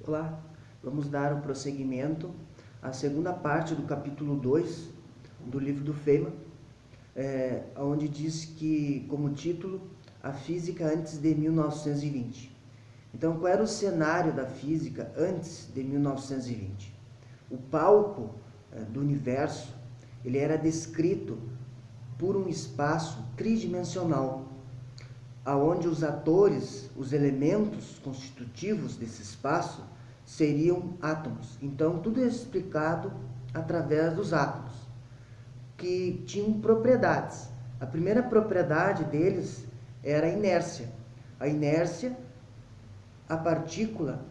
Olá, vamos dar o prosseguimento à segunda parte do capítulo 2 do livro do Feynman, onde diz que, como título, a física antes de 1920. Então, qual era o cenário da física antes de 1920? O palco do universo, ele era descrito por um espaço tridimensional, aonde os atores, os elementos constitutivos desse espaço seriam átomos. Então, tudo é explicado através dos átomos, que tinham propriedades. A primeira propriedade deles era a inércia. A inércia, a partícula,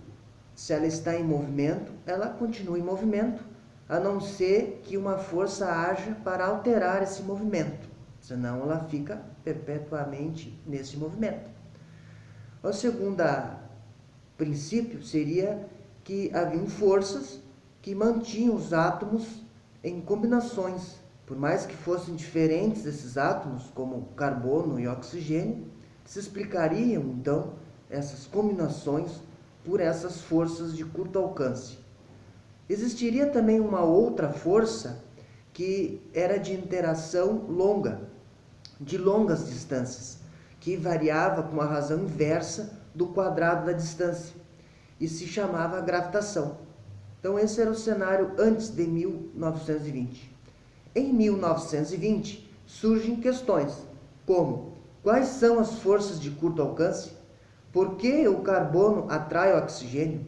se ela está em movimento, ela continua em movimento, a não ser que uma força haja para alterar esse movimento, senão ela fica perpetuamente nesse movimento. O segundo princípio seria que haviam forças que mantinham os átomos em combinações. Por mais que fossem diferentes esses átomos, como carbono e oxigênio, se explicariam então essas combinações por essas forças de curto alcance. Existiria também uma outra força que era de interação longa, de longas distâncias, que variava com a razão inversa do quadrado da distância, e se chamava gravitação. Então esse era o cenário antes de 1920. Em 1920 surgem questões como: quais são as forças de curto alcance? Por que o carbono atrai o oxigênio?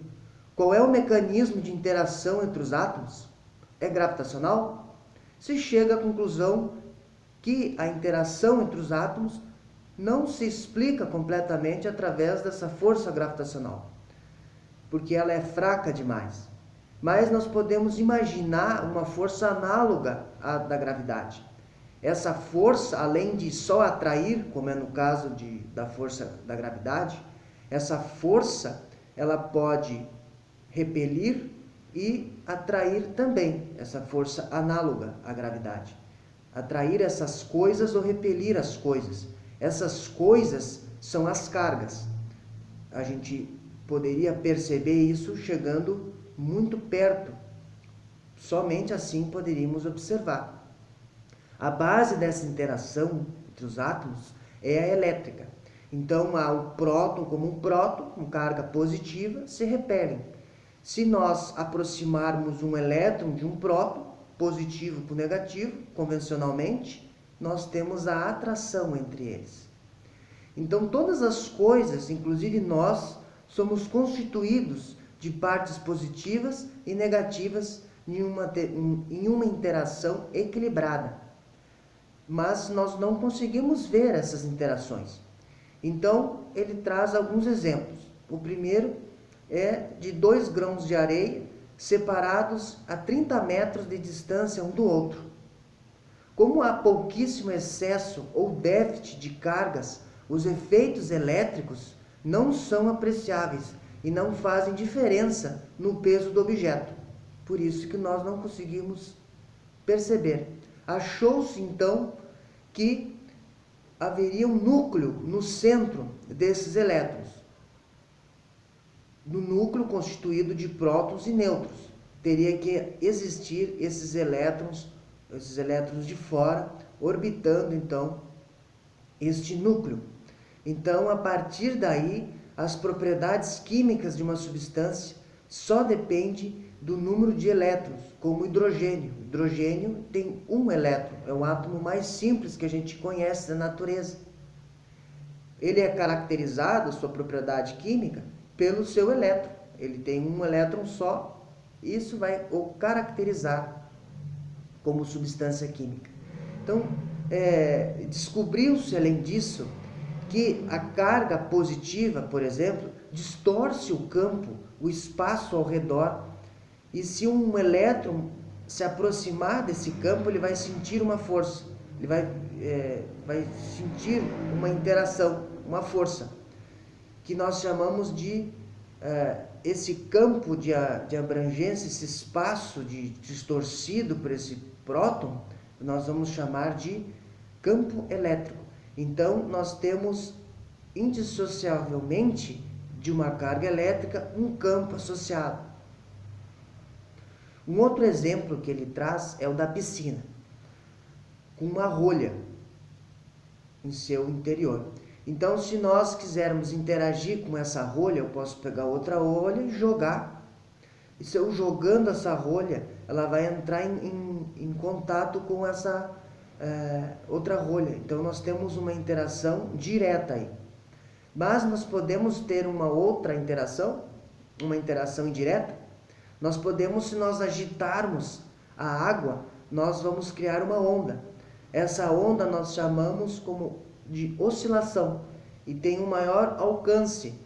Qual é o mecanismo de interação entre os átomos? É gravitacional? Se chega à conclusão que a interação entre os átomos não se explica completamente através dessa força gravitacional, porque ela é fraca demais. Mas nós podemos imaginar uma força análoga à da gravidade. Essa força, além de só atrair, como é no caso da força da gravidade, essa força ela pode repelir e atrair também, essa força análoga à gravidade. Atrair essas coisas ou repelir as coisas. Essas coisas são as cargas. A gente poderia perceber isso chegando muito perto. Somente assim poderíamos observar. A base dessa interação entre os átomos é a elétrica. Então, há o próton como um próton, com carga positiva, se repelem. Se nós aproximarmos um elétron de um próton, positivo por negativo, convencionalmente, nós temos a atração entre eles. Então, todas as coisas, inclusive nós, somos constituídos de partes positivas e negativas em uma interação equilibrada. Mas nós não conseguimos ver essas interações. Então, ele traz alguns exemplos. O primeiro é de 2 grãos de areia separados a 30 metros de distância um do outro. Como há pouquíssimo excesso ou déficit de cargas, os efeitos elétricos não são apreciáveis e não fazem diferença no peso do objeto. Por isso que nós não conseguimos perceber. Achou-se então que haveria um núcleo no centro desses elétrons. No núcleo constituído de prótons e nêutrons. Teria que existir esses elétrons de fora, orbitando então este núcleo. Então, a partir daí, as propriedades químicas de uma substância só dependem do número de elétrons, como o hidrogênio. O hidrogênio tem um elétron, é o átomo mais simples que a gente conhece da natureza. Ele é caracterizado, sua propriedade química, pelo seu elétron. Ele tem um elétron só, isso vai o caracterizar como substância química. Então, descobriu-se, além disso, que a carga positiva, por exemplo, distorce o campo, o espaço ao redor, e se um elétron se aproximar desse campo, ele vai sentir uma força, ele vai sentir uma interação, uma força, que nós chamamos de esse campo de abrangência, esse espaço distorcido por esse próton, nós vamos chamar de campo elétrico. Então, nós temos indissociavelmente de uma carga elétrica um campo associado. Um outro exemplo que ele traz é o da piscina, com uma rolha em seu interior. Então, se nós quisermos interagir com essa rolha, eu posso pegar outra rolha e jogar. E se eu jogando essa rolha, ela vai entrar em contato com essa outra rolha. Então, nós temos uma interação direta aí. Mas nós podemos ter uma outra interação, uma interação indireta. Nós podemos, se nós agitarmos a água, nós vamos criar uma onda. Essa onda nós chamamos como de oscilação e tem um maior alcance.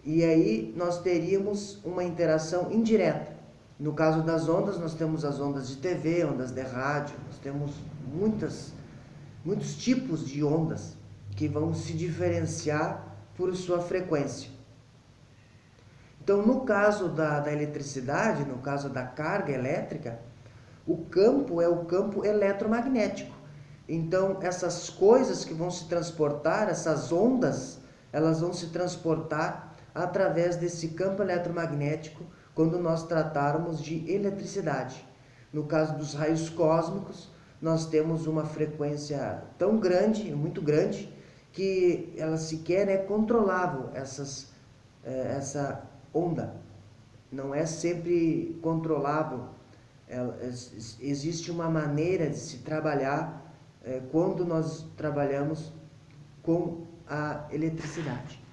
E aí nós teríamos uma interação indireta. No caso das ondas, nós temos as ondas de TV, ondas de rádio, nós temos muitos tipos de ondas que vão se diferenciar por sua frequência. Então, no caso da eletricidade, no caso da carga elétrica, o campo é o campo eletromagnético. Então, essas coisas que vão se transportar, essas ondas, elas vão se transportar através desse campo eletromagnético quando nós tratarmos de eletricidade. No caso dos raios cósmicos, nós temos uma frequência tão grande, muito grande, que ela sequer é controlável, essa onda. Não é sempre controlável. Existe uma maneira de se trabalhar quando nós trabalhamos com a eletricidade.